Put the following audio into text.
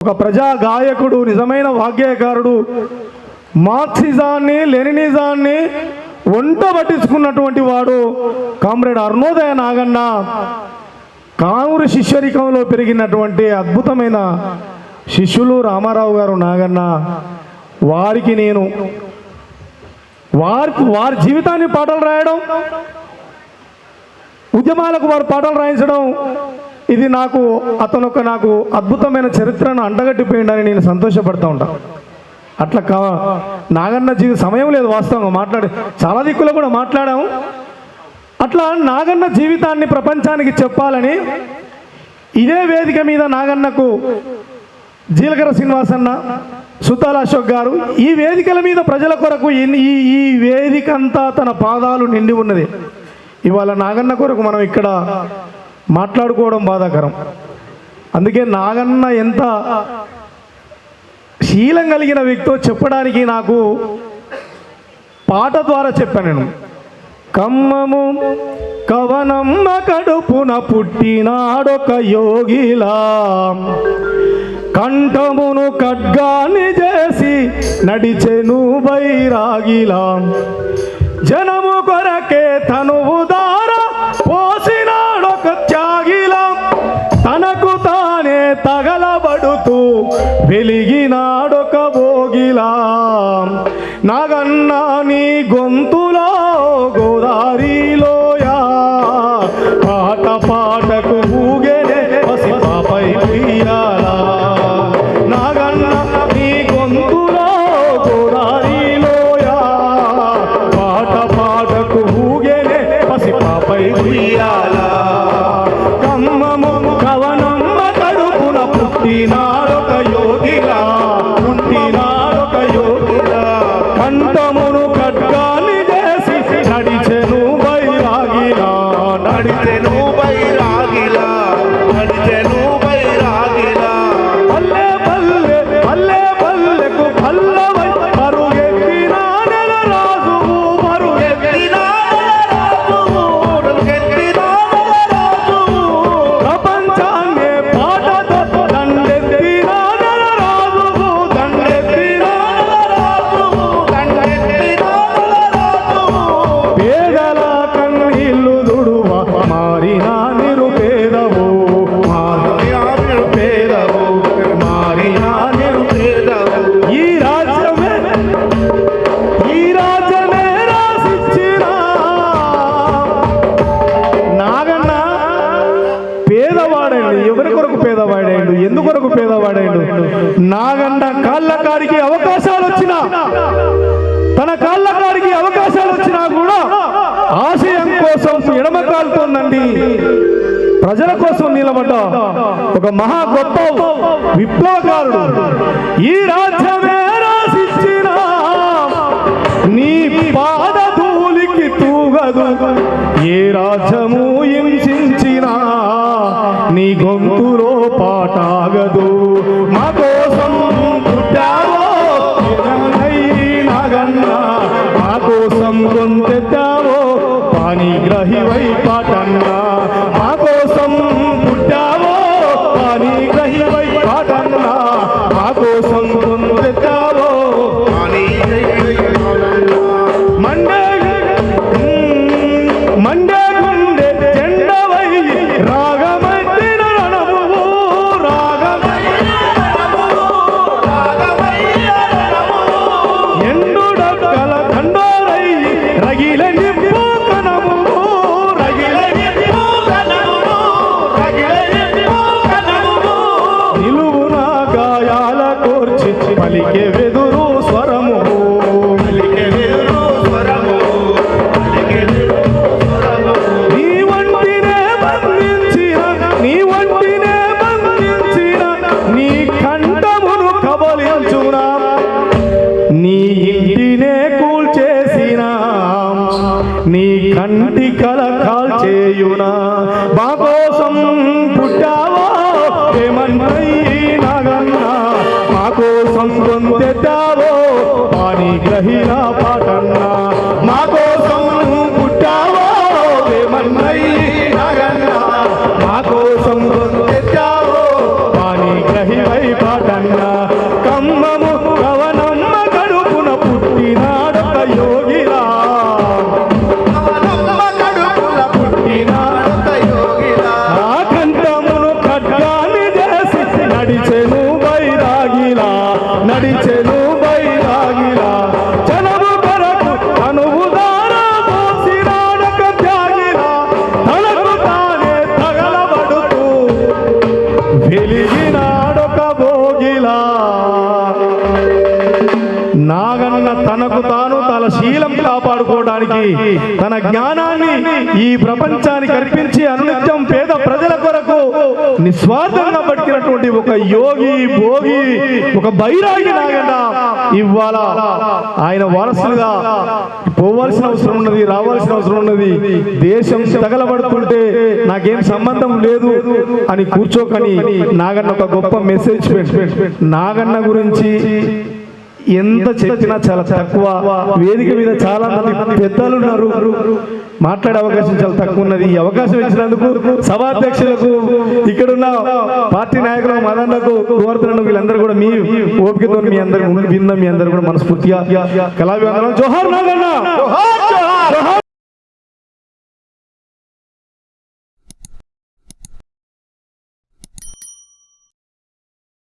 ఒక ప్రజా గాయకుడు, నిజమైన వాగ్గేయకారుడు, మార్క్సిజాన్ని లెనినిజాన్ని వంట పట్టించుకున్నటువంటి వాడు కామ్రేడ్ అరుణోదయ నాగన్న. కాంగ్రె శిష్యరికంలో పెరిగినటువంటి అద్భుతమైన శిష్యులు రామారావు గారు నాగన్న. వారికి నేను వారి జీవితాన్ని పాటలు రాయడం, ఉద్యమాలకు వారు పాటలు రాయించడం, ఇది నాకు నాకు అద్భుతమైన చరిత్రను అంటగట్టిపోయిందని నేను సంతోషపడుతూ ఉంటాను. అట్లా నాగన్న సమయం లేదు వాస్తవంగా మాట్లాడి, చాలా దిక్కులో కూడా మాట్లాడాము. అట్లా నాగన్న జీవితాన్ని ప్రపంచానికి చెప్పాలని ఇదే వేదిక మీద నాగన్నకు జీలకర్ర శ్రీనివాసన్న, సుతాల అశోక్ గారు, ఈ వేదికల మీద ప్రజల కొరకు ఈ వేదిక అంతా తన పాదాలు నిండి ఉన్నది. ఇవాళ నాగన్న కొరకు మనం ఇక్కడ మాట్లాడుకోవడం బాధాకరం. అందుకే నాగన్న ఎంత శీలం కలిగిన వ్యక్తో చెప్పడానికి నాకు పాట ద్వారా చెప్పాను నేను. కమ్మము కవనమ్మ కడుపున పుట్టినాడొక యోగిలా, కంఠమును ఖడ్గాన్ని చేసి నడిచెను బైరాగిలా, జనము కొరకే తనువు దార పోసినాడొక త్యాగిలా, తనకు తానే తగలబడుతూ వెలిగినాడొక భోగిలా. నాగన్న నీ గొంతులో గోదారిలోయా, పాట పాటకు ఊగెనే పసిపాపై ఉయ్యాలా. నాగన్న నీ గొంతులో గోదారిలోయా, పాట పాటకు ఊగెనే పసిపాపై ఉయ్యాలా. కమ్మము కవనమ్మ కడుపున పుట్టినాడొక యోగిలా, పుట్టినాడొక యోగిలా, కంఠమును ఖడ్గాన్ని చేసి నడిచెను బైరాగిలా, నడిచెను బైరాగిలా, నడిచెను బైరాగిలా. పల్లె పల్లె పల్లె పల్లెకు పల్లవై పరుగెత్తిన నెల రాజువు, పరుగెత్తిన రాజువు, పరుగెత్తిన రాజువు, ప్రపంచాన్నే పాటతో దండెత్తిన నెల రాజువు, దండెత్తిన రాజువు, దండెత్తిన రాజువు. పేదల కన్నీళ్లు దుడువ మారిన నిరుపేదవు, మారిన నిరుపేదవు, మారిన నిరుపేదవు. ఈ రాజ్యమే రాసిచ్చిన నాగన్న పేదవాడండి. ఎవరి కొరకు పేదవాడాడు, ఎందుకొరకు పేదవాడాడు? నాగన్న కాళ్ళ కాడికి అవకాశాలు వచ్చినా, తన కాళ్ళ కాడికి అవకాశాలు వచ్చినా కూడా ఆశయం కోసం ఎడమ కాలుతోందండి ప్రజల కోసం నిలబడ్డ ఒక మహా గొప్ప విప్లవకారుడు. ఈ రాజ్యమే రాసిచ్చిన నీ పాదధూళికి తూగదు, ఏ రాజ్యము హింసించినా నీ గొంతులో పాటాగదు. మా కోసం పుట్టావో నాగన్న, మా కోసం గొంతెత్తావో పాణిగ్రహివై పాటన్న, మా కోసం పుట్టావో పాణిగ్రహివై పాటన్న, మా కోసం గొంతెత్తావో పాణిగ్రహివై పాటన్న. మండే గుండె జెండవై రాగమైన రణమువు, రాగమైన రణమువు, రాగమైన రణమువు, ఎండుడక్కల దండోరై రగిల నిప్పు కనమువు, రగిల నిప్పు కనమువు, రగిల నిప్పు కనమువు. నిలువున గాయాల కోర్చి పలికే వెదురు స్వరము, పలికే వెదురు స్వరము, పలికే వెదురు స్వరము. నీ వంటినే బంధించిన, నీ వంటినే బంధించిన నీ కంఠమును కబలించునా, నీ ఇంటినే కూల్చేసిన నీ కంటి కల కాల్చేయునా. మా కోసం పుట్టావో ఏమన్నయ్యి నాగన్న, మా కోసం గొంతెత్తావో పాణిగ్రహిన పాటన్న, మా కోసం పుట్టావో ఏమన్నయ్యి నాగన్న, మా కోసం గొంతెత్తావో పాణిగ్రహివై పాటన్న. కన్న కమ్మము కవనమ్మ కడుపున పుట్టినాడొక యోగిరా ఆ కంఠమును ఖడ్గాన్ని చేసి నడిచెను బైరాగిలా నడిచెను బైరాగిలా జనము కొరకు తనువు దారా మోసినాడొక త్యాగిలా తనకు తానే తగలబడుతూ వెలిగినాడొక భోగిలా నాగన్న తనకు తాను తన శీలం కాపాడుకోవడానికి తన జ్ఞానాన్ని ఈ ప్రపంచానికి అర్పించి అనునిత్యం పేద ప్రజల కొరకు నిస్వార్థంగా బతికినటువంటి ఒక యోగి భోగి ఒక బైరాగి నాగన్న ఇవాళ ఆయన వారసులుగా పోవాల్సిన అవసరం ఉన్నది, రావాల్సిన అవసరం ఉన్నది. దేశం తగలబడుతుంటే నాకేం సంబంధం లేదు అని కూర్చోకని నాగన్న ఒక గొప్ప మెసేజ్ నాగన్న గురించి ఎంత చెప్పినా చాలా తక్కువ. వేదిక మీద చాలా మంది పెద్దలు ఉన్నారు, మాట్లాడే అవకాశం చాలా తక్కువ ఉన్నది. ఈ అవకాశం ఇచ్చినందుకు సభాధ్యక్షులకు, ఇక్కడున్న పార్టీ నాయకులు, మదన్నకు, గోవర్ధనకు, వీళ్ళందరూ కూడా మీ ఓపికతో మీ అందరు కూడా మనస్ఫూర్తిగా కళాభివందనం. జోహార్ నాగన్న.